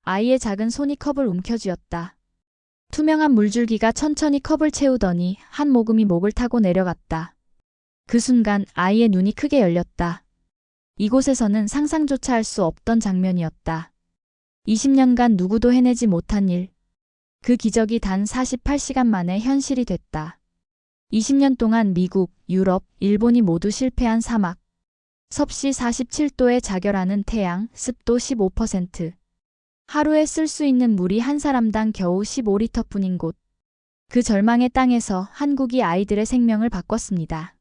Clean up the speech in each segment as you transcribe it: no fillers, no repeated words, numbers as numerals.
아이의 작은 손이 컵을 움켜쥐었다. 투명한 물줄기가 천천히 컵을 채우더니 한 모금이 목을 타고 내려갔다. 그 순간 아이의 눈이 크게 열렸다. 이곳에서는 상상조차 할 수 없던 장면이었다. 20년간 누구도 해내지 못한 일. 그 기적이 단 48시간 만에 현실이 됐다. 20년 동안 미국, 유럽, 일본이 모두 실패한 사막. 섭씨 47도에 자결하는 태양, 습도 15%. 하루에 쓸 수 있는 물이 한 사람당 겨우 15리터뿐인 곳. 그 절망의 땅에서 한국이 아이들의 생명을 바꿨습니다.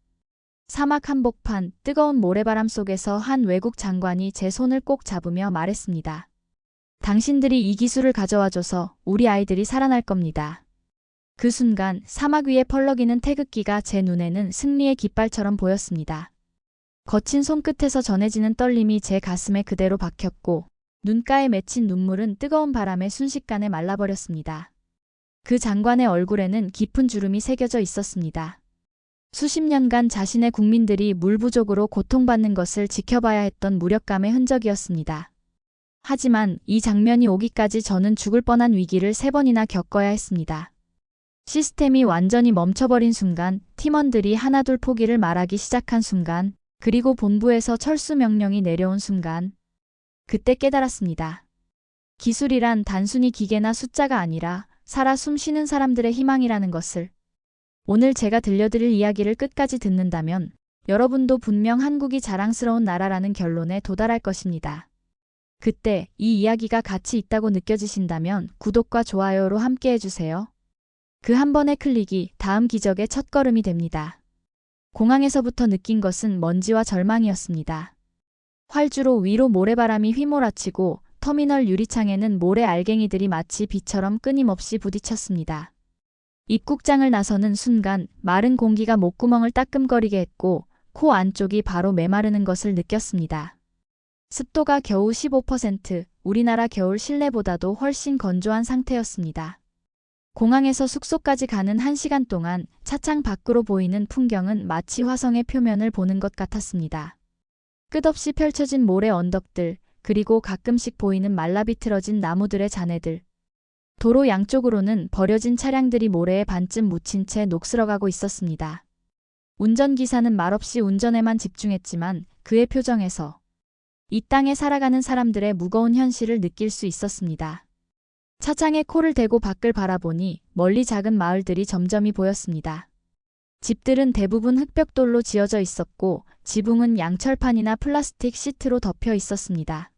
사막 한복판, 뜨거운 모래바람 속에서 한 외국 장관이 제 손을 꼭 잡으며 말했습니다. 당신들이 이 기술을 가져와줘서 우리 아이들이 살아날 겁니다. 그 순간 사막 위에 펄럭이는 태극기가 제 눈에는 승리의 깃발처럼 보였습니다. 거친 손끝에서 전해지는 떨림이 제 가슴에 그대로 박혔고 눈가에 맺힌 눈물은 뜨거운 바람에 순식간에 말라버렸습니다. 그 장관의 얼굴에는 깊은 주름이 새겨져 있었습니다. 수십 년간 자신의 국민들이 물 부족으로 고통받는 것을 지켜봐야 했던 무력감의 흔적이었습니다. 하지만 이 장면이 오기까지 저는 죽을 뻔한 위기를 3번이나 겪어야 했습니다. 시스템이 완전히 멈춰버린 순간, 팀원들이 하나둘 포기를 말하기 시작한 순간, 그리고 본부에서 철수 명령이 내려온 순간, 그때 깨달았습니다. 기술이란 단순히 기계나 숫자가 아니라 살아 숨쉬는 사람들의 희망이라는 것을. 오늘 제가 들려드릴 이야기를 끝까지 듣는다면 여러분도 분명 한국이 자랑스러운 나라라는 결론에 도달할 것입니다. 그때 이 이야기가 가치 있다고 느껴지신다면 구독과 좋아요로 함께 해주세요. 그 한 번의 클릭이 다음 기적의 첫걸음이 됩니다. 공항에서부터 느낀 것은 먼지와 절망이었습니다. 활주로 위로 모래바람이 휘몰아치고 터미널 유리창에는 모래 알갱이들이 마치 비처럼 끊임없이 부딪혔습니다. 입국장을 나서는 순간 마른 공기가 목구멍을 따끔거리게 했고 코 안쪽이 바로 메마르는 것을 느꼈습니다. 습도가 겨우 15%, 우리나라 겨울 실내보다도 훨씬 건조한 상태였습니다. 공항에서 숙소까지 가는 1시간 동안 차창 밖으로 보이는 풍경은 마치 화성의 표면을 보는 것 같았습니다. 끝없이 펼쳐진 모래 언덕들, 그리고 가끔씩 보이는 말라비틀어진 나무들의 잔해들. 도로 양쪽으로는 버려진 차량들이 모래에 반쯤 묻힌 채 녹슬어가고 있었습니다. 운전기사는 말없이 운전에만 집중했지만 그의 표정에서 이 땅에 살아가는 사람들의 무거운 현실을 느낄 수 있었습니다. 차창에 코를 대고 밖을 바라보니 멀리 작은 마을들이 점점이 보였습니다. 집들은 대부분 흙벽돌로 지어져 있었고 지붕은 양철판이나 플라스틱 시트로 덮여 있었습니다.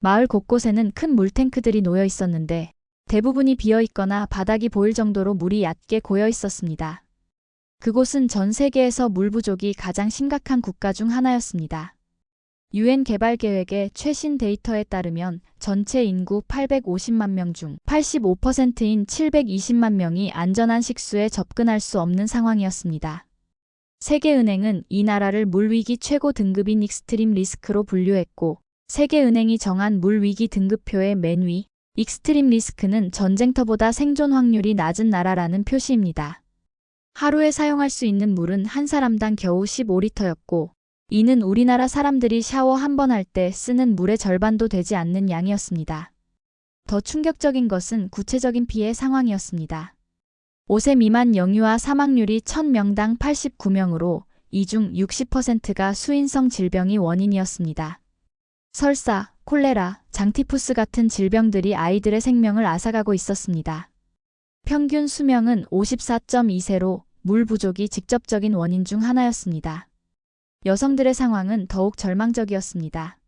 마을 곳곳에는 큰 물탱크들이 놓여 있었는데 대부분이 비어있거나 바닥이 보일 정도로 물이 얕게 고여 있었습니다. 그곳은 전 세계에서 물 부족이 가장 심각한 국가 중 하나였습니다. 유엔 개발계획의 최신 데이터에 따르면 전체 인구 850만 명 중 85%인 720만 명이 안전한 식수에 접근할 수 없는 상황이었습니다. 세계은행은 이 나라를 물위기 최고 등급인 익스트림 리스크로 분류했고 세계은행이 정한 물위기 등급표의 맨 위, 익스트림 리스크는 전쟁터보다 생존 확률이 낮은 나라라는 표시입니다. 하루에 사용할 수 있는 물은 한 사람당 겨우 15리터였고 이는 우리나라 사람들이 샤워 한 번 할 때 쓰는 물의 절반도 되지 않는 양이었습니다. 더 충격적인 것은 구체적인 피해 상황이었습니다. 5세 미만 영유아 사망률이 1000명당 89명으로 이 중 60%가 수인성 질병이 원인이었습니다. 설사, 콜레라, 장티푸스 같은 질병들이 아이들의 생명을 앗아가고 있었습니다. 평균 수명은 54.2세로 물 부족이 직접적인 원인 중 하나였습니다. 여성들의 상황은 더욱 절망적이었습니다.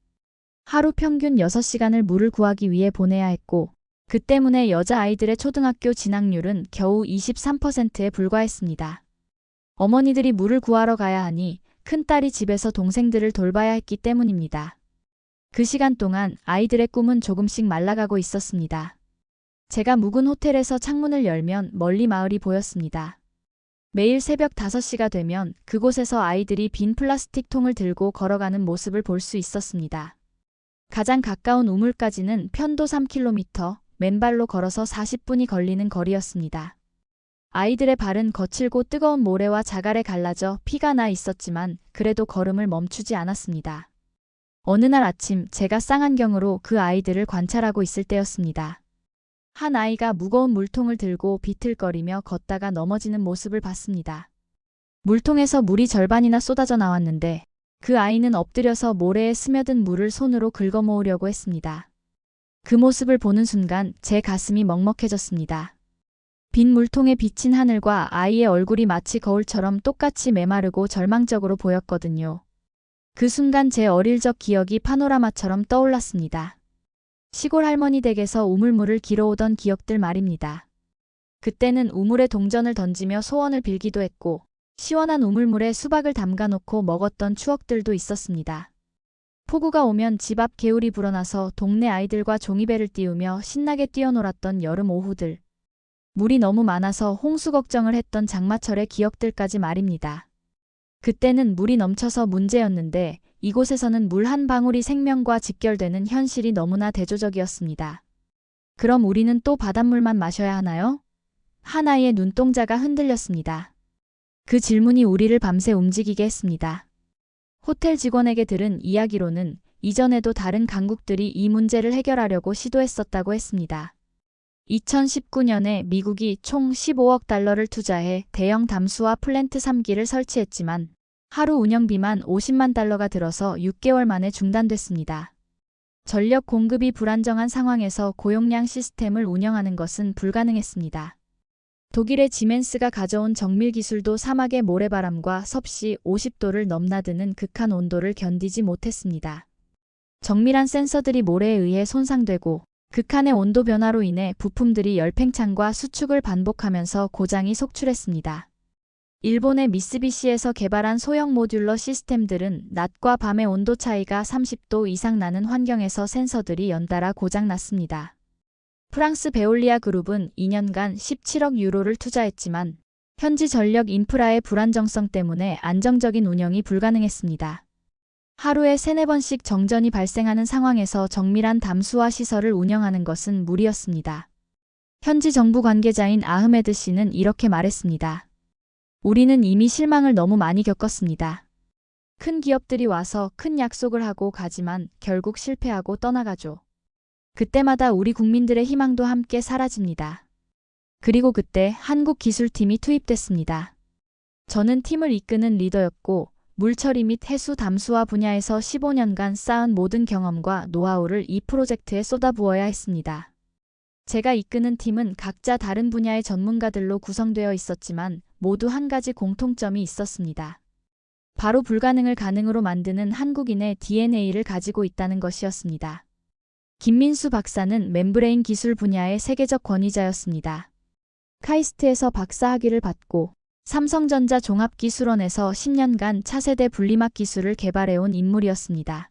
하루 평균 6시간을 물을 구하기 위해 보내야 했고 그 때문에 여자아이들의 초등학교 진학률은 겨우 23%에 불과했습니다. 어머니들이 물을 구하러 가야 하니 큰딸이 집에서 동생들을 돌봐야 했기 때문입니다. 그 시간 동안 아이들의 꿈은 조금씩 말라가고 있었습니다. 제가 묵은 호텔에서 창문을 열면 멀리 마을이 보였습니다. 매일 새벽 5시가 되면 그곳에서 아이들이 빈 플라스틱 통을 들고 걸어가는 모습을 볼 수 있었습니다. 가장 가까운 우물까지는 편도 3km, 맨발로 걸어서 40분이 걸리는 거리였습니다. 아이들의 발은 거칠고 뜨거운 모래와 자갈에 갈라져 피가 나 있었지만 그래도 걸음을 멈추지 않았습니다. 어느 날 아침 제가 쌍안경으로 그 아이들을 관찰하고 있을 때였습니다. 한 아이가 무거운 물통을 들고 비틀거리며 걷다가 넘어지는 모습을 봤습니다. 물통에서 물이 절반이나 쏟아져 나왔는데 그 아이는 엎드려서 모래에 스며든 물을 손으로 긁어 모으려고 했습니다. 그 모습을 보는 순간 제 가슴이 먹먹해졌습니다. 빈 물통에 비친 하늘과 아이의 얼굴이 마치 거울처럼 똑같이 메마르고 절망적으로 보였거든요. 그 순간 제 어릴 적 기억이 파노라마처럼 떠올랐습니다. 시골 할머니 댁에서 우물물을 길어오던 기억들 말입니다. 그때는 우물에 동전을 던지며 소원을 빌기도 했고 시원한 우물물에 수박을 담가놓고 먹었던 추억들도 있었습니다. 폭우가 오면 집 앞 개울이 불어나서 동네 아이들과 종이배를 띄우며 신나게 뛰어놀았던 여름 오후들. 물이 너무 많아서 홍수 걱정을 했던 장마철의 기억들까지 말입니다. 그때는 물이 넘쳐서 문제였는데 이곳에서는 물 한 방울이 생명과 직결되는 현실이 너무나 대조적이었습니다. 그럼 우리는 또 바닷물만 마셔야 하나요? 한 아이의 눈동자가 흔들렸습니다. 그 질문이 우리를 밤새 움직이게 했습니다. 호텔 직원에게 들은 이야기로는 이전에도 다른 강국들이 이 문제를 해결하려고 시도했었다고 했습니다. 2019년에 미국이 총 15억 달러를 투자해 대형 담수화 플랜트 3기를 설치했지만 하루 운영비만 50만 달러가 들어서 6개월 만에 중단됐습니다. 전력 공급이 불안정한 상황에서 고용량 시스템을 운영하는 것은 불가능했습니다. 독일의 지멘스가 가져온 정밀 기술도 사막의 모래바람과 섭씨 50도를 넘나드는 극한 온도를 견디지 못했습니다. 정밀한 센서들이 모래에 의해 손상되고 극한의 온도 변화로 인해 부품들이 열팽창과 수축을 반복하면서 고장이 속출했습니다. 일본의 미쓰비시에서 개발한 소형 모듈러 시스템들은 낮과 밤의 온도 차이가 30도 이상 나는 환경에서 센서들이 연달아 고장났습니다. 프랑스 베올리아 그룹은 2년간 17억 유로를 투자했지만 현지 전력 인프라의 불안정성 때문에 안정적인 운영이 불가능했습니다. 하루에 3-4번씩 정전이 발생하는 상황에서 정밀한 담수화 시설을 운영하는 것은 무리였습니다. 현지 정부 관계자인 아흐메드 씨는 이렇게 말했습니다. 우리는 이미 실망을 너무 많이 겪었습니다. 큰 기업들이 와서 큰 약속을 하고 가지만 결국 실패하고 떠나가죠. 그때마다 우리 국민들의 희망도 함께 사라집니다. 그리고 그때 한국 기술팀이 투입됐습니다. 저는 팀을 이끄는 리더였고 물처리 및 해수 담수화 분야에서 15년간 쌓은 모든 경험과 노하우를 이 프로젝트에 쏟아부어야 했습니다. 제가 이끄는 팀은 각자 다른 분야의 전문가들로 구성되어 있었지만 모두 한 가지 공통점이 있었습니다. 바로 불가능을 가능으로 만드는 한국인의 DNA를 가지고 있다는 것이었습니다. 김민수 박사는 멤브레인 기술 분야의 세계적 권위자였습니다. 카이스트에서 박사학위를 받고 삼성전자 종합기술원에서 10년간 차세대 분리막 기술을 개발해온 인물이었습니다.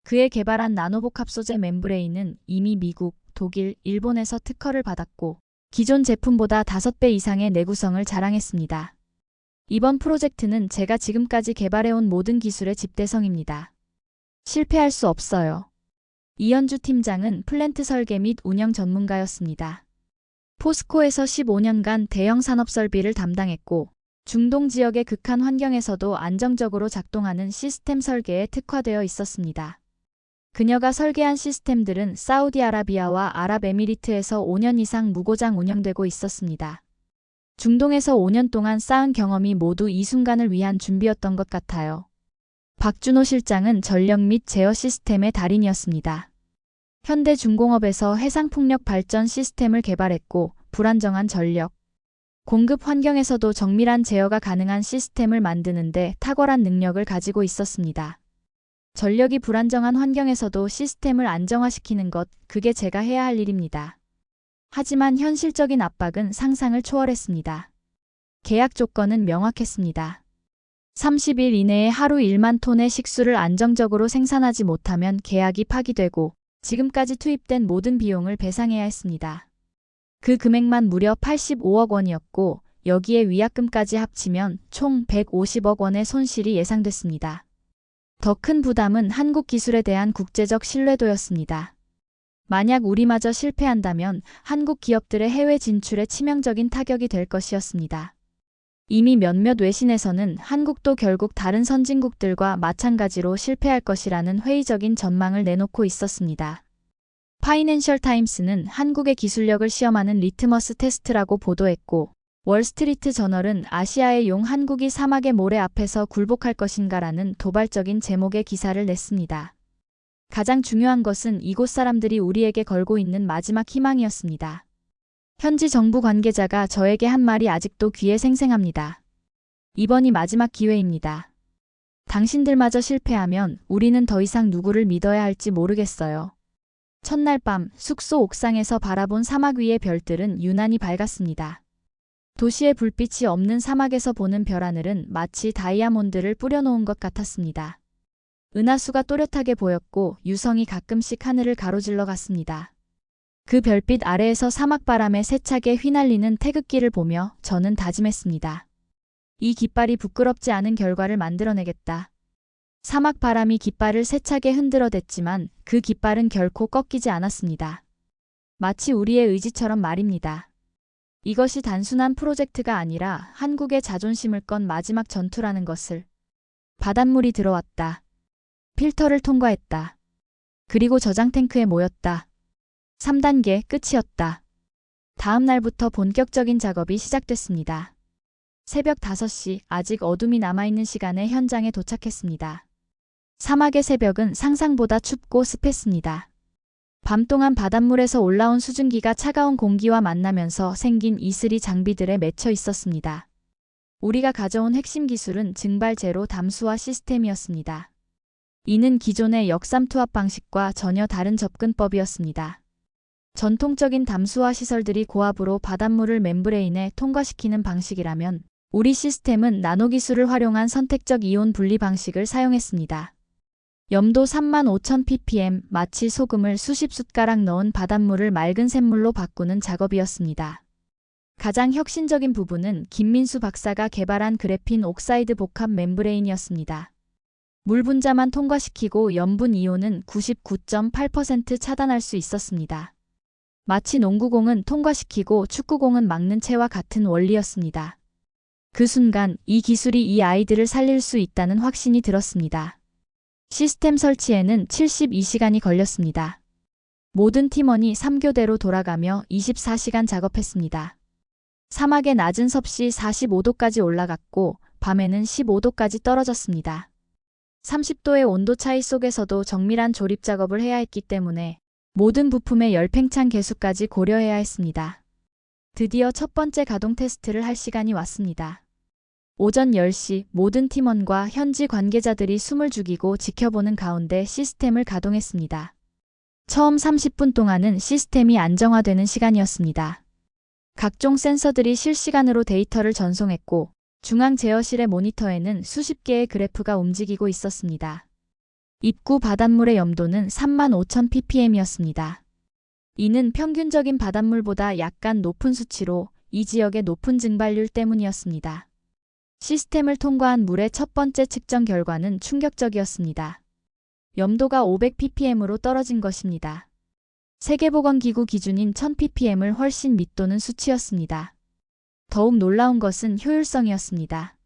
그의 개발한 나노복합 소재 멤브레인은 이미 미국, 독일, 일본에서 특허를 받았고 기존 제품보다 5배 이상의 내구성을 자랑했습니다. 이번 프로젝트는 제가 지금까지 개발해온 모든 기술의 집대성입니다. 실패할 수 없어요. 이현주 팀장은 플랜트 설계 및 운영 전문가였습니다. 포스코에서 15년간 대형 산업 설비를 담당했고 중동 지역의 극한 환경에서도 안정적으로 작동하는 시스템 설계에 특화되어 있었습니다. 그녀가 설계한 시스템들은 사우디아라비아와 아랍에미리트에서 5년 이상 무고장 운영되고 있었습니다. 중동에서 5년 동안 쌓은 경험이 모두 이 순간을 위한 준비였던 것 같아요. 박준호 실장은 전력 및 제어 시스템의 달인이었습니다. 현대중공업에서 해상풍력 발전 시스템을 개발했고 불안정한 전력 공급 환경에서도 정밀한 제어가 가능한 시스템을 만드는데 탁월한 능력을 가지고 있었습니다. 전력이 불안정한 환경에서도 시스템을 안정화시키는 것, 그게 제가 해야 할 일입니다. 하지만 현실적인 압박은 상상을 초월했습니다. 계약 조건은 명확했습니다. 30일 이내에 하루 1만 톤의 식수를 안정적으로 생산하지 못하면 계약이 파기되고 지금까지 투입된 모든 비용을 배상해야 했습니다. 그 금액만 무려 85억 원이었고 여기에 위약금까지 합치면 총 150억 원의 손실이 예상됐습니다. 더 큰 부담은 한국 기술에 대한 국제적 신뢰도였습니다. 만약 우리마저 실패한다면 한국 기업들의 해외 진출에 치명적인 타격이 될 것이었습니다. 이미 몇몇 외신에서는 한국도 결국 다른 선진국들과 마찬가지로 실패할 것이라는 회의적인 전망을 내놓고 있었습니다. 파이낸셜 타임스는 한국의 기술력을 시험하는 리트머스 테스트라고 보도했고, 월스트리트 저널은 아시아의 용 한국이 사막의 모래 앞에서 굴복할 것인가라는 도발적인 제목의 기사를 냈습니다. 가장 중요한 것은 이곳 사람들이 우리에게 걸고 있는 마지막 희망이었습니다. 현지 정부 관계자가 저에게 한 말이 아직도 귀에 생생합니다. 이번이 마지막 기회입니다. 당신들마저 실패하면 우리는 더 이상 누구를 믿어야 할지 모르겠어요. 첫날 밤 숙소 옥상에서 바라본 사막 위의 별들은 유난히 밝았습니다. 도시의 불빛이 없는 사막에서 보는 별하늘은 마치 다이아몬드를 뿌려놓은 것 같았습니다. 은하수가 또렷하게 보였고 유성이 가끔씩 하늘을 가로질러 갔습니다. 그 별빛 아래에서 사막바람에 세차게 휘날리는 태극기를 보며 저는 다짐했습니다. 이 깃발이 부끄럽지 않은 결과를 만들어내겠다. 사막바람이 깃발을 세차게 흔들어댔지만 그 깃발은 결코 꺾이지 않았습니다. 마치 우리의 의지처럼 말입니다. 이것이 단순한 프로젝트가 아니라 한국의 자존심을 건 마지막 전투라는 것을. 바닷물이 들어왔다. 필터를 통과했다. 그리고 저장 탱크에 모였다. 3단계 끝이었다. 다음 날부터 본격적인 작업이 시작됐습니다. 새벽 5시 아직 어둠이 남아있는 시간에 현장에 도착했습니다. 사막의 새벽은 상상보다 춥고 습했습니다. 밤 동안 바닷물에서 올라온 수증기가 차가운 공기와 만나면서 생긴 이슬이 장비들에 맺혀 있었습니다. 우리가 가져온 핵심 기술은 증발 제로 담수화 시스템이었습니다. 이는 기존의 역삼투압 방식과 전혀 다른 접근법이었습니다. 전통적인 담수화 시설들이 고압으로 바닷물을 멤브레인에 통과시키는 방식이라면 우리 시스템은 나노기술을 활용한 선택적 이온 분리 방식을 사용했습니다. 염도 35,000ppm, 마치 소금을 수십 숟가락 넣은 바닷물을 맑은 샘물로 바꾸는 작업이었습니다. 가장 혁신적인 부분은 김민수 박사가 개발한 그래핀 옥사이드 복합 멤브레인이었습니다. 물 분자만 통과시키고 염분 이온은 99.8% 차단할 수 있었습니다. 마치 농구공은 통과시키고 축구공은 막는 채와 같은 원리였습니다. 그 순간 이 기술이 이 아이들을 살릴 수 있다는 확신이 들었습니다. 시스템 설치에는 72시간이 걸렸습니다. 모든 팀원이 3교대로 돌아가며 24시간 작업했습니다. 사막의 낮은 섭씨 45도까지 올라갔고 밤에는 15도까지 떨어졌습니다. 30도의 온도 차이 속에서도 정밀한 조립 작업을 해야 했기 때문에 모든 부품의 열팽창 계수까지 고려해야 했습니다. 드디어 첫 번째 가동 테스트를 할 시간이 왔습니다. 오전 10시 모든 팀원과 현지 관계자들이 숨을 죽이고 지켜보는 가운데 시스템을 가동했습니다. 처음 30분 동안은 시스템이 안정화되는 시간이었습니다. 각종 센서들이 실시간으로 데이터를 전송했고 중앙 제어실의 모니터에는 수십 개의 그래프가 움직이고 있었습니다. 입구 바닷물의 염도는 35,000ppm이었습니다. 이는 평균적인 바닷물보다 약간 높은 수치로 이 지역의 높은 증발률 때문이었습니다. 시스템을 통과한 물의 첫 번째 측정 결과는 충격적이었습니다. 염도가 500ppm으로 떨어진 것입니다. 세계보건기구 기준인 1000ppm을 훨씬 밑도는 수치였습니다. 더욱 놀라운 것은 효율성이었습니다.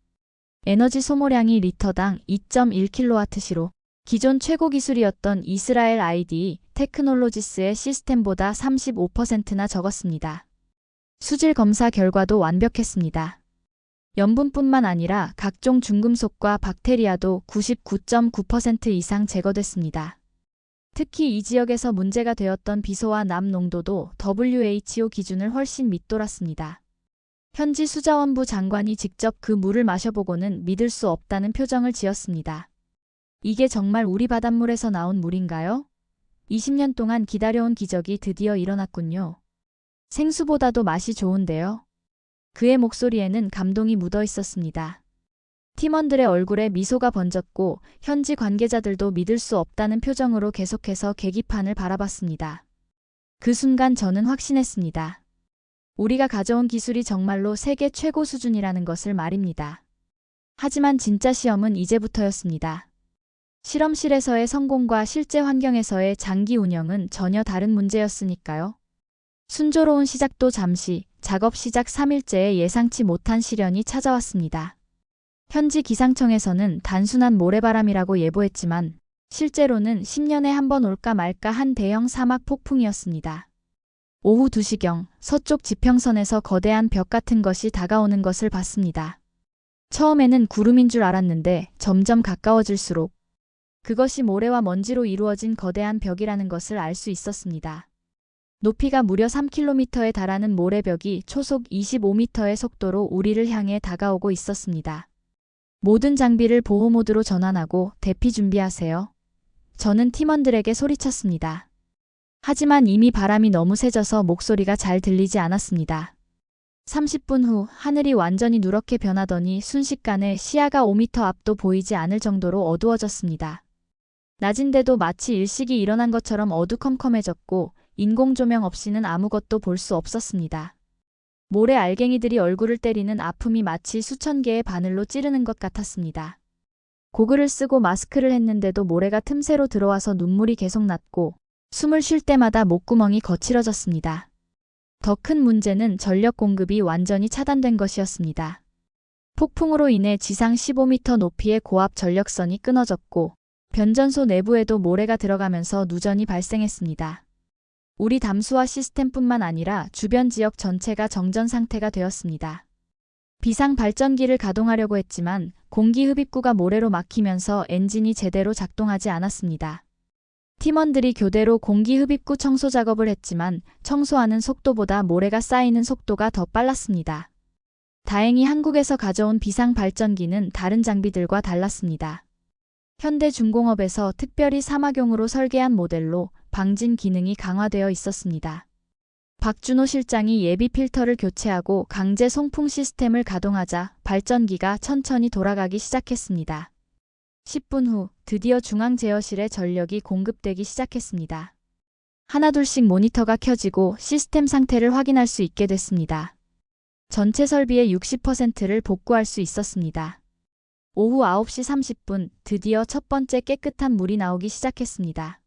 에너지 소모량이 리터당 2.1kWh로 기존 최고 기술이었던 이스라엘 ID 테크놀로지스의 시스템보다 35%나 적었습니다. 수질 검사 결과도 완벽했습니다. 염분뿐만 아니라 각종 중금속과 박테리아도 99.9% 이상 제거됐습니다. 특히 이 지역에서 문제가 되었던 비소와 남 농도도 WHO 기준을 훨씬 밑돌았습니다. 현지 수자원부 장관이 직접 그 물을 마셔보고는 믿을 수 없다는 표정을 지었습니다. 이게 정말 우리 바닷물에서 나온 물인가요? 20년 동안 기다려온 기적이 드디어 일어났군요. 생수보다도 맛이 좋은데요. 그의 목소리에는 감동이 묻어 있었습니다. 팀원들의 얼굴에 미소가 번졌고 현지 관계자들도 믿을 수 없다는 표정으로 계속해서 계기판을 바라봤습니다. 그 순간 저는 확신했습니다. 우리가 가져온 기술이 정말로 세계 최고 수준이라는 것을 말입니다. 하지만 진짜 시험은 이제부터였습니다. 실험실에서의 성공과 실제 환경에서의 장기 운영은 전혀 다른 문제였으니까요. 순조로운 시작도 잠시, 작업 시작 3일째에 예상치 못한 시련이 찾아왔습니다. 현지 기상청에서는 단순한 모래바람이라고 예보했지만 실제로는 10년에 한 번 올까 말까 한 대형 사막 폭풍이었습니다. 오후 2시경 서쪽 지평선에서 거대한 벽 같은 것이 다가오는 것을 봤습니다. 처음에는 구름인 줄 알았는데 점점 가까워질수록 그것이 모래와 먼지로 이루어진 거대한 벽이라는 것을 알 수 있었습니다. 높이가 무려 3km에 달하는 모래벽이 초속 25m의 속도로 우리를 향해 다가오고 있었습니다. 모든 장비를 보호 모드로 전환하고 대피 준비하세요. 저는 팀원들에게 소리쳤습니다. 하지만 이미 바람이 너무 세져서 목소리가 잘 들리지 않았습니다. 30분 후 하늘이 완전히 누렇게 변하더니 순식간에 시야가 5m 앞도 보이지 않을 정도로 어두워졌습니다. 낮인데도 마치 일식이 일어난 것처럼 어두컴컴해졌고 인공조명 없이는 아무것도 볼 수 없었습니다. 모래 알갱이들이 얼굴을 때리는 아픔이 마치 수천 개의 바늘로 찌르는 것 같았습니다. 고글을 쓰고 마스크를 했는데도 모래가 틈새로 들어와서 눈물이 계속 났고 숨을 쉴 때마다 목구멍이 거칠어졌습니다. 더 큰 문제는 전력 공급이 완전히 차단된 것이었습니다. 폭풍으로 인해 지상 15m 높이의 고압 전력선이 끊어졌고 변전소 내부에도 모래가 들어가면서 누전이 발생했습니다. 우리 담수화 시스템뿐만 아니라 주변 지역 전체가 정전 상태가 되었습니다. 비상 발전기를 가동하려고 했지만 공기 흡입구가 모래로 막히면서 엔진이 제대로 작동하지 않았습니다. 팀원들이 교대로 공기 흡입구 청소 작업을 했지만 청소하는 속도보다 모래가 쌓이는 속도가 더 빨랐습니다. 다행히 한국에서 가져온 비상 발전기는 다른 장비들과 달랐습니다. 현대중공업에서 특별히 사막용으로 설계한 모델로 방진 기능이 강화되어 있었습니다. 박준호 실장이 예비 필터를 교체하고 강제 송풍 시스템을 가동하자 발전기가 천천히 돌아가기 시작했습니다. 10분 후 드디어 중앙 제어실에 전력이 공급되기 시작했습니다. 하나둘씩 모니터가 켜지고 시스템 상태를 확인할 수 있게 됐습니다. 전체 설비의 60%를 복구할 수 있었습니다. 오후 9시 30분 드디어 첫 번째 깨끗한 물이 나오기 시작했습니다.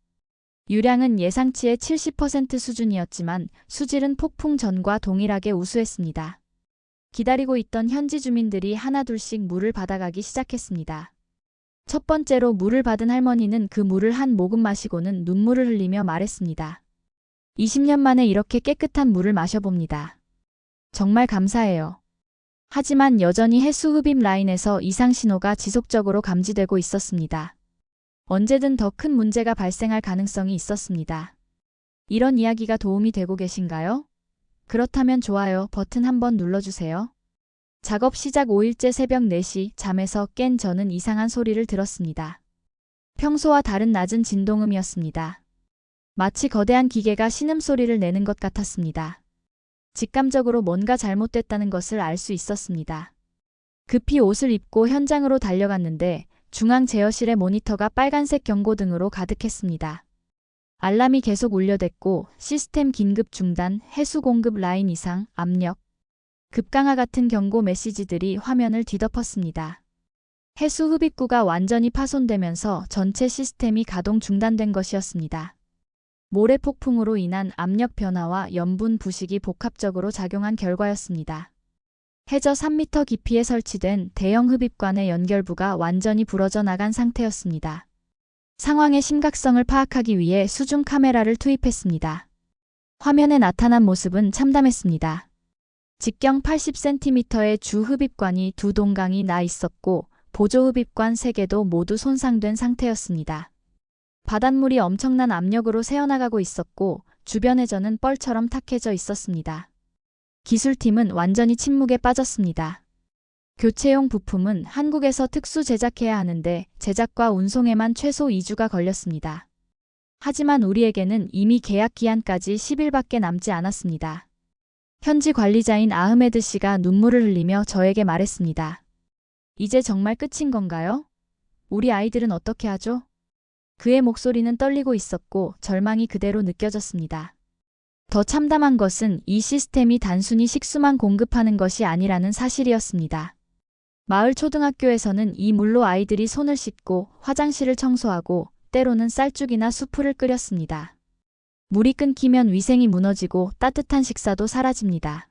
유량은 예상치의 70% 수준이었지만 수질은 폭풍 전과 동일하게 우수했습니다. 기다리고 있던 현지 주민들이 하나둘씩 물을 받아가기 시작했습니다. 첫 번째로 물을 받은 할머니는 그 물을 한 모금 마시고는 눈물을 흘리며 말했습니다. 20년 만에 이렇게 깨끗한 물을 마셔봅니다. 정말 감사해요. 하지만 여전히 해수 흡입 라인에서 이상 신호가 지속적으로 감지되고 있었습니다. 언제든 더 큰 문제가 발생할 가능성이 있었습니다. 이런 이야기가 도움이 되고 계신가요? 그렇다면 좋아요 버튼 한번 눌러주세요. 작업 시작 5일째 새벽 4시 잠에서 깬 저는 이상한 소리를 들었습니다. 평소와 다른 낮은 진동음이었습니다. 마치 거대한 기계가 신음소리를 내는 것 같았습니다. 직감적으로 뭔가 잘못됐다는 것을 알 수 있었습니다. 급히 옷을 입고 현장으로 달려갔는데 중앙 제어실의 모니터가 빨간색 경고등으로 가득했습니다. 알람이 계속 울려댔고 시스템 긴급 중단, 해수 공급 라인 이상, 압력, 급강하 같은 경고 메시지들이 화면을 뒤덮었습니다. 해수 흡입구가 완전히 파손되면서 전체 시스템이 가동 중단된 것이었습니다. 모래 폭풍으로 인한 압력 변화와 염분 부식이 복합적으로 작용한 결과였습니다. 해저 3m 깊이에 설치된 대형 흡입관의 연결부가 완전히 부러져 나간 상태였습니다. 상황의 심각성을 파악하기 위해 수중 카메라를 투입했습니다. 화면에 나타난 모습은 참담했습니다. 직경 80cm의 주 흡입관이 두 동강이 나 있었고 보조 흡입관 3개도 모두 손상된 상태였습니다. 바닷물이 엄청난 압력으로 새어나가고 있었고 주변 해저는 뻘처럼 탁해져 있었습니다. 기술팀은 완전히 침묵에 빠졌습니다. 교체용 부품은 한국에서 특수 제작해야 하는데 제작과 운송에만 최소 2주가 걸렸습니다. 하지만 우리에게는 이미 계약 기한까지 10일밖에 남지 않았습니다. 현지 관리자인 아흐메드 씨가 눈물을 흘리며 저에게 말했습니다. 이제 정말 끝인 건가요? 우리 아이들은 어떻게 하죠? 그의 목소리는 떨리고 있었고 절망이 그대로 느껴졌습니다. 더 참담한 것은 이 시스템이 단순히 식수만 공급하는 것이 아니라는 사실이었습니다. 마을 초등학교에서는 이 물로 아이들이 손을 씻고 화장실을 청소하고 때로는 쌀죽이나 수프를 끓였습니다. 물이 끊기면 위생이 무너지고 따뜻한 식사도 사라집니다.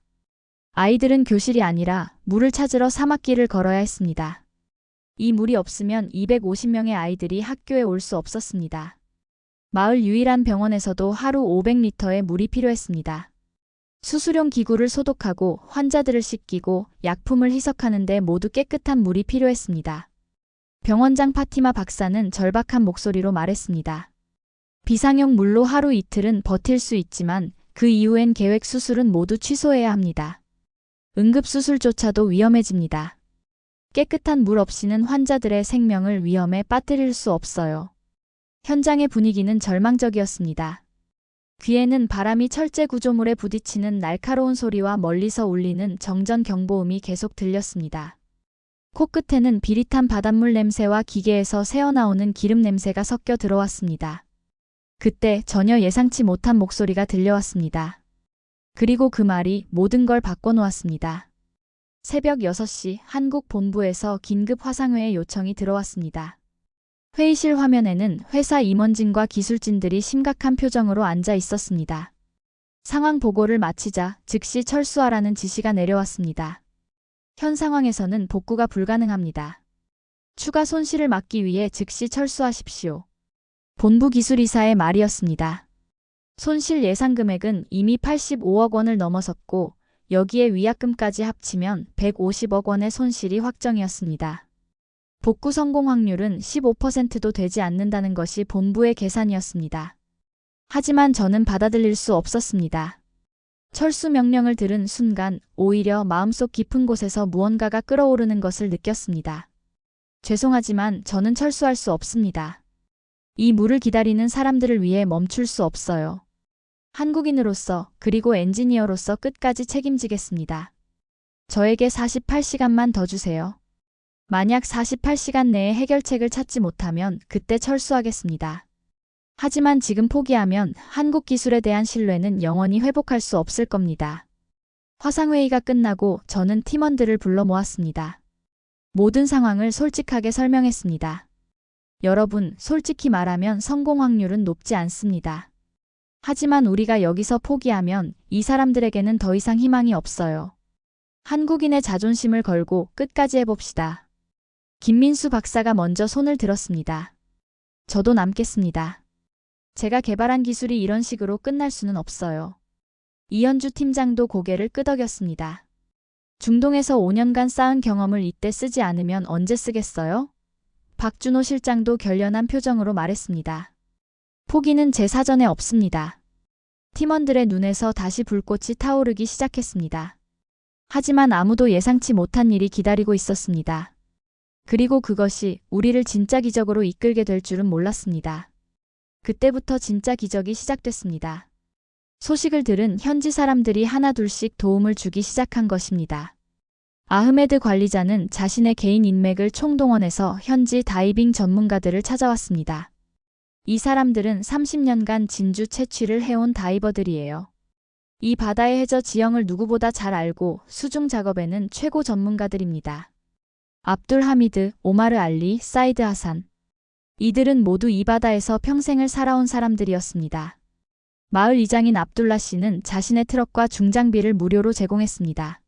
아이들은 교실이 아니라 물을 찾으러 사막길을 걸어야 했습니다. 이 물이 없으면 250명의 아이들이 학교에 올 수 없었습니다. 마을 유일한 병원에서도 하루 500리터의 물이 필요했습니다. 수술용 기구를 소독하고 환자들을 씻기고 약품을 희석하는데 모두 깨끗한 물이 필요했습니다. 병원장 파티마 박사는 절박한 목소리로 말했습니다. 비상용 물로 하루 이틀은 버틸 수 있지만 그 이후엔 계획 수술은 모두 취소해야 합니다. 응급수술조차도 위험해집니다. 깨끗한 물 없이는 환자들의 생명을 위험에 빠뜨릴 수 없어요. 현장의 분위기는 절망적이었습니다. 귀에는 바람이 철제 구조물에 부딪히는 날카로운 소리와 멀리서 울리는 정전 경보음이 계속 들렸습니다. 코끝에는 비릿한 바닷물 냄새와 기계에서 새어나오는 기름 냄새가 섞여 들어왔습니다. 그때 전혀 예상치 못한 목소리가 들려왔습니다. 그리고 그 말이 모든 걸 바꿔놓았습니다. 새벽 6시 한국 본부에서 긴급 화상회의 요청이 들어왔습니다. 회의실 화면에는 회사 임원진과 기술진들이 심각한 표정으로 앉아 있었습니다. 상황 보고를 마치자 즉시 철수하라는 지시가 내려왔습니다. 현 상황에서는 복구가 불가능합니다. 추가 손실을 막기 위해 즉시 철수하십시오. 본부 기술이사의 말이었습니다. 손실 예상 금액은 이미 85억 원을 넘어섰고 여기에 위약금까지 합치면 150억 원의 손실이 확정이었습니다. 복구 성공 확률은 15%도 되지 않는다는 것이 본부의 계산이었습니다. 하지만 저는 받아들일 수 없었습니다. 철수 명령을 들은 순간 오히려 마음속 깊은 곳에서 무언가가 끓어오르는 것을 느꼈습니다. 죄송하지만 저는 철수할 수 없습니다. 이 물을 기다리는 사람들을 위해 멈출 수 없어요. 한국인으로서 그리고 엔지니어로서 끝까지 책임지겠습니다. 저에게 48시간만 더 주세요. 만약 48시간 내에 해결책을 찾지 못하면 그때 철수하겠습니다. 하지만 지금 포기하면 한국 기술에 대한 신뢰는 영원히 회복할 수 없을 겁니다. 화상회의가 끝나고 저는 팀원들을 불러 모았습니다. 모든 상황을 솔직하게 설명했습니다. 여러분, 솔직히 말하면 성공 확률은 높지 않습니다. 하지만 우리가 여기서 포기하면 이 사람들에게는 더 이상 희망이 없어요. 한국인의 자존심을 걸고 끝까지 해봅시다. 김민수 박사가 먼저 손을 들었습니다. 저도 남겠습니다. 제가 개발한 기술이 이런 식으로 끝날 수는 없어요. 이현주 팀장도 고개를 끄덕였습니다. 중동에서 5년간 쌓은 경험을 이때 쓰지 않으면 언제 쓰겠어요? 박준호 실장도 결연한 표정으로 말했습니다. 포기는 제 사전에 없습니다. 팀원들의 눈에서 다시 불꽃이 타오르기 시작했습니다. 하지만 아무도 예상치 못한 일이 기다리고 있었습니다. 그리고 그것이 우리를 진짜 기적으로 이끌게 될 줄은 몰랐습니다. 그때부터 진짜 기적이 시작됐습니다. 소식을 들은 현지 사람들이 하나둘씩 도움을 주기 시작한 것입니다. 아흐메드 관리자는 자신의 개인 인맥을 총동원해서 현지 다이빙 전문가들을 찾아왔습니다. 이 사람들은 30년간 진주 채취를 해온 다이버들이에요. 이 바다의 해저 지형을 누구보다 잘 알고 수중 작업에는 최고 전문가들입니다. 압둘 하미드, 오마르 알리, 사이드 하산. 이들은 모두 이 바다에서 평생을 살아온 사람들이었습니다. 마을 이장인 압둘라 씨는 자신의 트럭과 중장비를 무료로 제공했습니다.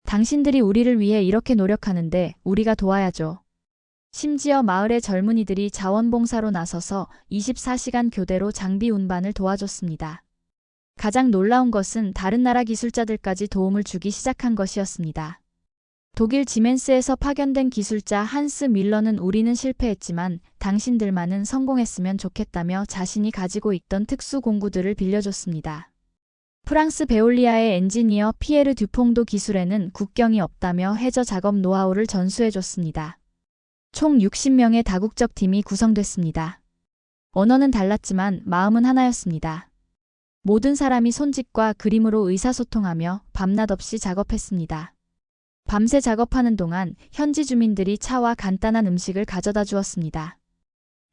당신들이 우리를 위해 이렇게 노력하는데 우리가 도와야죠. 심지어 마을의 젊은이들이 자원봉사로 나서서 24시간 교대로 장비 운반을 도와줬습니다. 가장 놀라운 것은 다른 나라 기술자들까지 도움을 주기 시작한 것이었습니다. 독일 지멘스에서 파견된 기술자 한스 밀러는 우리는 실패했지만 당신들만은 성공했으면 좋겠다며 자신이 가지고 있던 특수 공구들을 빌려줬습니다. 프랑스 베올리아의 엔지니어 피에르 듀퐁도 기술에는 국경이 없다며 해저 작업 노하우를 전수해줬습니다. 총 60명의 다국적 팀이 구성됐습니다. 언어는 달랐지만 마음은 하나였습니다. 모든 사람이 손짓과 그림으로 의사소통하며 밤낮 없이 작업했습니다. 밤새 작업하는 동안 현지 주민들이 차와 간단한 음식을 가져다 주었습니다.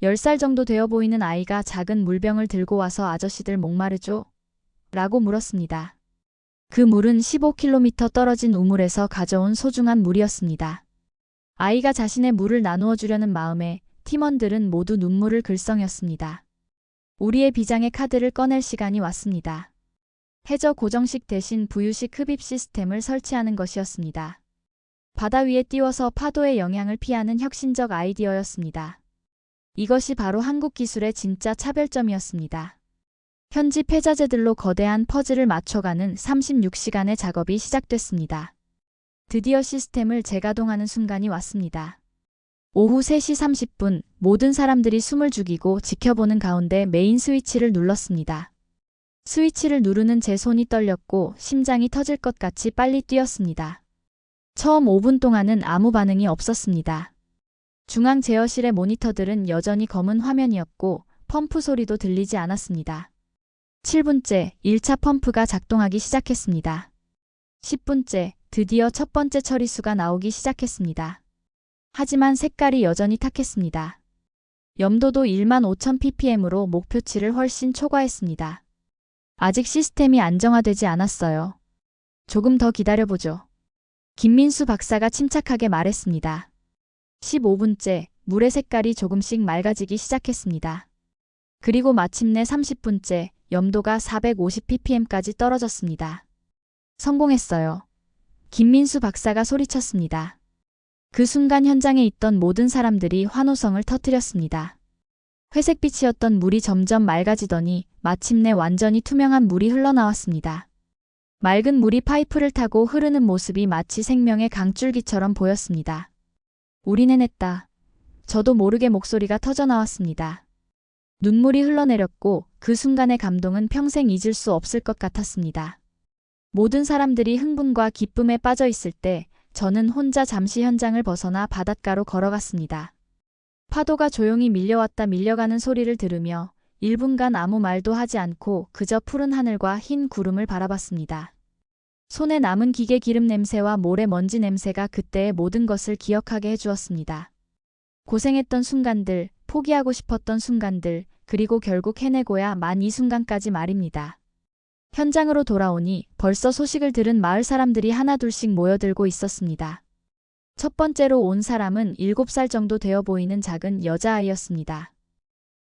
10살 정도 되어 보이는 아이가 작은 물병을 들고 와서 아저씨들 목마르죠? 라고 물었습니다. 그 물은 15km 떨어진 우물에서 가져온 소중한 물이었습니다. 아이가 자신의 물을 나누어 주려는 마음에 팀원들은 모두 눈물을 글썽였습니다. 우리의 비장의 카드를 꺼낼 시간이 왔습니다. 해저 고정식 대신 부유식 흡입 시스템을 설치하는 것이었습니다. 바다 위에 띄워서 파도의 영향을 피하는 혁신적 아이디어였습니다. 이것이 바로 한국 기술의 진짜 차별점이었습니다. 현지 폐자재들로 거대한 퍼즐을 맞춰가는 36시간의 작업이 시작됐습니다. 드디어 시스템을 재가동하는 순간이 왔습니다. 오후 3시 30분 모든 사람들이 숨을 죽이고 지켜보는 가운데 메인 스위치를 눌렀습니다. 스위치를 누르는 제 손이 떨렸고 심장이 터질 것 같이 빨리 뛰었습니다. 처음 5분 동안은 아무 반응이 없었습니다. 중앙 제어실의 모니터들은 여전히 검은 화면이었고 펌프 소리도 들리지 않았습니다. 7분째 1차 펌프가 작동하기 시작했습니다. 10분째 드디어 첫 번째 처리수가 나오기 시작했습니다. 하지만 색깔이 여전히 탁했습니다. 염도도 15,000ppm으로 목표치를 훨씬 초과했습니다. 아직 시스템이 안정화되지 않았어요. 조금 더 기다려보죠. 김민수 박사가 침착하게 말했습니다. 15분째 물의 색깔이 조금씩 맑아지기 시작했습니다. 그리고 마침내 30분째 염도가 450ppm까지 떨어졌습니다. 성공했어요. 김민수 박사가 소리쳤습니다. 그 순간 현장에 있던 모든 사람들이 환호성을 터뜨렸습니다. 회색빛이었던 물이 점점 맑아지더니 마침내 완전히 투명한 물이 흘러나왔습니다. 맑은 물이 파이프를 타고 흐르는 모습이 마치 생명의 강줄기처럼 보였습니다. 우린 해냈다. 저도 모르게 목소리가 터져나왔습니다. 눈물이 흘러내렸고 그 순간의 감동은 평생 잊을 수 없을 것 같았습니다. 모든 사람들이 흥분과 기쁨에 빠져 있을 때 저는 혼자 잠시 현장을 벗어나 바닷가로 걸어갔습니다. 파도가 조용히 밀려왔다 밀려가는 소리를 들으며 1분간 아무 말도 하지 않고 그저 푸른 하늘과 흰 구름을 바라봤습니다. 손에 남은 기계 기름 냄새와 모래 먼지 냄새가 그때의 모든 것을 기억하게 해주었습니다. 고생했던 순간들, 포기하고 싶었던 순간들, 그리고 결국 해내고야 만 이 순간까지 말입니다. 현장으로 돌아오니 벌써 소식을 들은 마을 사람들이 하나둘씩 모여들고 있었습니다. 첫 번째로 온 사람은 7살 정도 되어 보이는 작은 여자아이였습니다.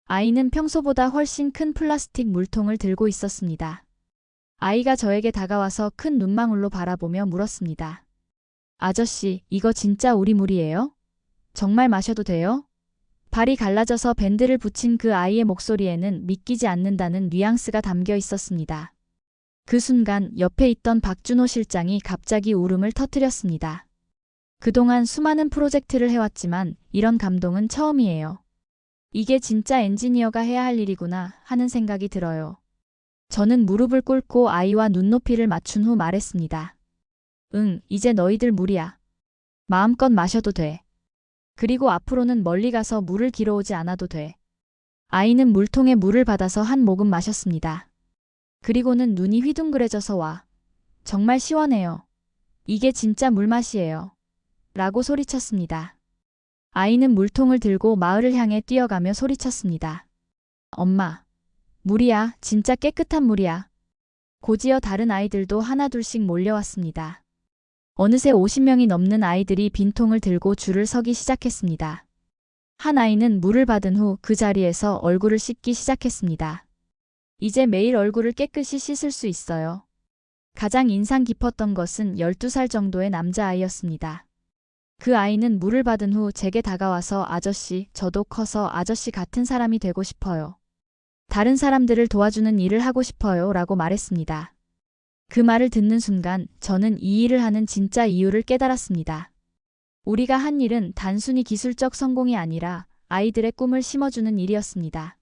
아이는 평소보다 훨씬 큰 플라스틱 물통을 들고 있었습니다. 아이가 저에게 다가와서 큰 눈망울로 바라보며 물었습니다. 아저씨, 이거 진짜 우리 물이에요? 정말 마셔도 돼요? 발이 갈라져서 밴드를 붙인 그 아이의 목소리에는 믿기지 않는다는 뉘앙스가 담겨 있었습니다. 그 순간 옆에 있던 박준호 실장이 갑자기 울음을 터뜨렸습니다. 그동안 수많은 프로젝트를 해왔지만 이런 감동은 처음이에요. 이게 진짜 엔지니어가 해야 할 일이구나 하는 생각이 들어요. 저는 무릎을 꿇고 아이와 눈높이를 맞춘 후 말했습니다. 응, 이제 너희들 물이야. 마음껏 마셔도 돼. 그리고 앞으로는 멀리 가서 물을 길어오지 않아도 돼. 아이는 물통에 물을 받아서 한 모금 마셨습니다. 그리고는 눈이 휘둥그레져서 와. 정말 시원해요. 이게 진짜 물맛이에요. 라고 소리쳤습니다. 아이는 물통을 들고 마을을 향해 뛰어가며 소리쳤습니다. 엄마, 물이야. 진짜 깨끗한 물이야. 곧이어 다른 아이들도 하나둘씩 몰려왔습니다. 어느새 50명이 넘는 아이들이 빈통을 들고 줄을 서기 시작했습니다. 한 아이는 물을 받은 후 그 자리에서 얼굴을 씻기 시작했습니다. 이제 매일 얼굴을 깨끗이 씻을 수 있어요. 가장 인상 깊었던 것은 12살 정도의 남자아이였습니다. 그 아이는 물을 받은 후 제게 다가와서 아저씨, 저도 커서 아저씨 같은 사람이 되고 싶어요. 다른 사람들을 도와주는 일을 하고 싶어요 라고 말했습니다. 그 말을 듣는 순간 저는 이 일을 하는 진짜 이유를 깨달았습니다. 우리가 한 일은 단순히 기술적 성공이 아니라 아이들의 꿈을 심어주는 일이었습니다.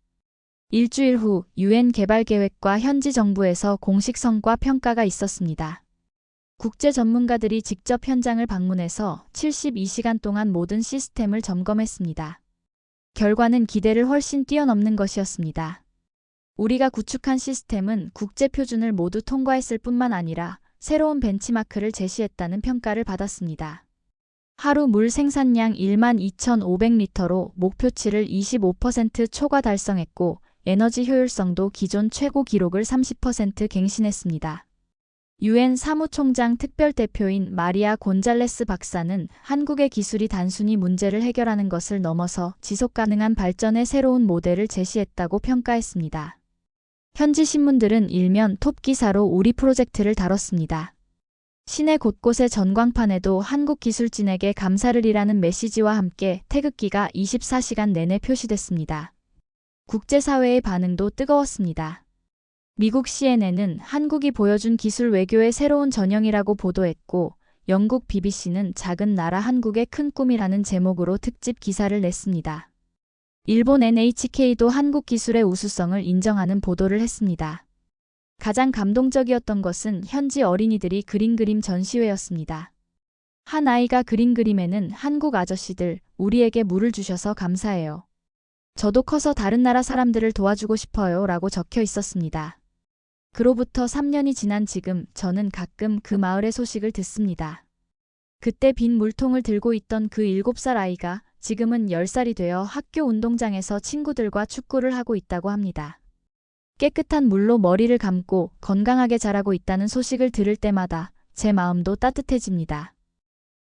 일주일 후 UN 개발계획과 현지 정부에서 공식 성과 평가가 있었습니다. 국제 전문가들이 직접 현장을 방문해서 72시간 동안 모든 시스템을 점검했습니다. 결과는 기대를 훨씬 뛰어넘는 것이었습니다. 우리가 구축한 시스템은 국제 표준을 모두 통과했을 뿐만 아니라 새로운 벤치마크를 제시했다는 평가를 받았습니다. 하루 물 생산량 12,500리터로 목표치를 25% 초과 달성했고 에너지 효율성도 기존 최고 기록을 30% 갱신했습니다. UN 사무총장 특별대표인 마리아 곤잘레스 박사는 한국의 기술이 단순히 문제를 해결하는 것을 넘어서 지속가능한 발전의 새로운 모델을 제시했다고 평가했습니다. 현지 신문들은 일면 톱 기사로 우리 프로젝트를 다뤘습니다. 시내 곳곳의 전광판에도 한국 기술진에게 감사를이라는 메시지와 함께 태극기가 24시간 내내 표시됐습니다. 국제사회의 반응도 뜨거웠습니다. 미국 CNN은 한국이 보여준 기술 외교의 새로운 전형이라고 보도했고, 영국 BBC는 작은 나라 한국의 큰 꿈이라는 제목으로 특집 기사를 냈습니다. 일본 NHK도 한국 기술의 우수성을 인정하는 보도를 했습니다. 가장 감동적이었던 것은 현지 어린이들이 그린 그림 전시회였습니다. 한 아이가 그린 그림에는 한국 아저씨들, 우리에게 물을 주셔서 감사해요. 저도 커서 다른 나라 사람들을 도와주고 싶어요 라고 적혀 있었습니다. 그로부터 3년이 지난 지금 저는 가끔 그 마을의 소식을 듣습니다. 그때 빈 물통을 들고 있던 그 7살 아이가 지금은 10살이 되어 학교 운동장에서 친구들과 축구를 하고 있다고 합니다. 깨끗한 물로 머리를 감고 건강하게 자라고 있다는 소식을 들을 때마다 제 마음도 따뜻해집니다.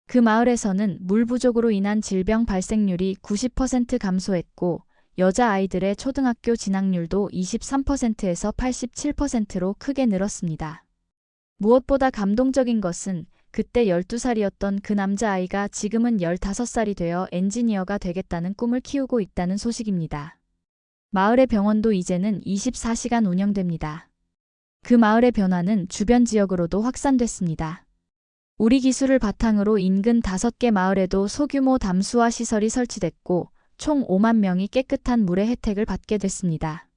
그 마을에서는 물 부족으로 인한 질병 발생률이 90% 감소했고, 여자아이들의 초등학교 진학률도 23%에서 87%로 크게 늘었습니다. 무엇보다 감동적인 것은 그때 12살이었던 그 남자아이가 지금은 15살이 되어 엔지니어가 되겠다는 꿈을 키우고 있다는 소식입니다. 마을의 병원도 이제는 24시간 운영됩니다. 그 마을의 변화는 주변 지역으로도 확산됐습니다. 우리 기술을 바탕으로 인근 5개 마을에도 소규모 담수화 시설이 설치됐고, 총 5만 명이 깨끗한 물의 혜택을 받게 됐습니다.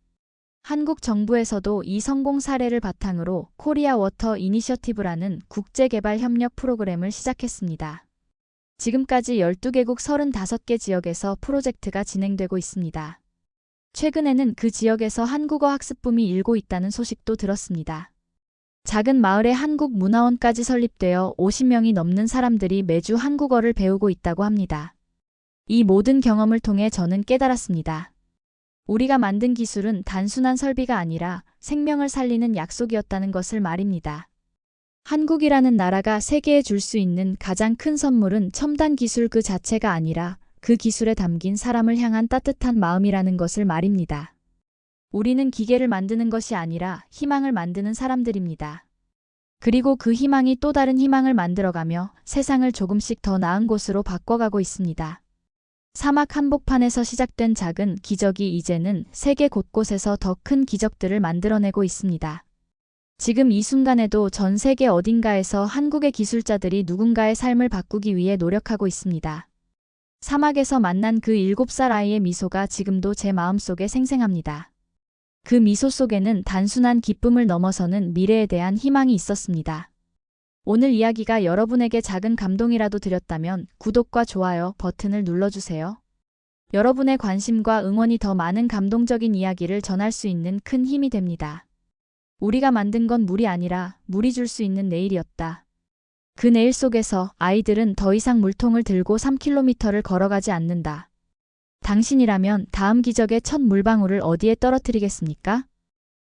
한국 정부에서도 이 성공 사례를 바탕으로 코리아 워터 이니셔티브라는 국제개발 협력 프로그램을 시작했습니다. 지금까지 12개국 35개 지역에서 프로젝트가 진행되고 있습니다. 최근에는 그 지역에서 한국어 학습붐이 일고 있다는 소식도 들었습니다. 작은 마을에 한국 문화원까지 설립되어 50명이 넘는 사람들이 매주 한국어를 배우고 있다고 합니다. 이 모든 경험을 통해 저는 깨달았습니다. 우리가 만든 기술은 단순한 설비가 아니라 생명을 살리는 약속이었다는 것을 말입니다. 한국이라는 나라가 세계에 줄 수 있는 가장 큰 선물은 첨단 기술 그 자체가 아니라 그 기술에 담긴 사람을 향한 따뜻한 마음이라는 것을 말입니다. 우리는 기계를 만드는 것이 아니라 희망을 만드는 사람들입니다. 그리고 그 희망이 또 다른 희망을 만들어가며 세상을 조금씩 더 나은 곳으로 바꿔가고 있습니다. 사막 한복판에서 시작된 작은 기적이 이제는 세계 곳곳에서 더 큰 기적들을 만들어내고 있습니다. 지금 이 순간에도 전 세계 어딘가에서 한국의 기술자들이 누군가의 삶을 바꾸기 위해 노력하고 있습니다. 사막에서 만난 그 7살 아이의 미소가 지금도 제 마음속에 생생합니다. 그 미소 속에는 단순한 기쁨을 넘어서는 미래에 대한 희망이 있었습니다. 오늘 이야기가 여러분에게 작은 감동이라도 드렸다면 구독과 좋아요 버튼을 눌러주세요. 여러분의 관심과 응원이 더 많은 감동적인 이야기를 전할 수 있는 큰 힘이 됩니다. 우리가 만든 건 물이 아니라 물이 줄 수 있는 내일이었다. 그 내일 속에서 아이들은 더 이상 물통을 들고 3km를 걸어가지 않는다. 당신이라면 다음 기적의 첫 물방울을 어디에 떨어뜨리겠습니까?